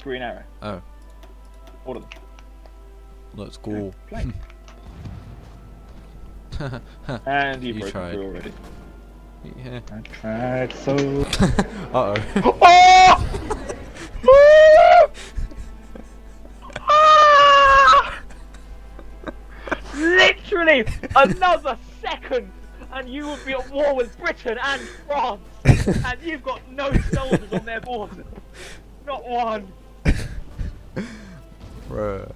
green arrow. Oh, All of them. let's go. Play. And you've You broken tried. through already. Yeah. I tried so. Uh oh. Oh! Ah! Literally another second, and you would be at war with Britain and France, and you've got no soldiers on their borders. Not one. Bruh.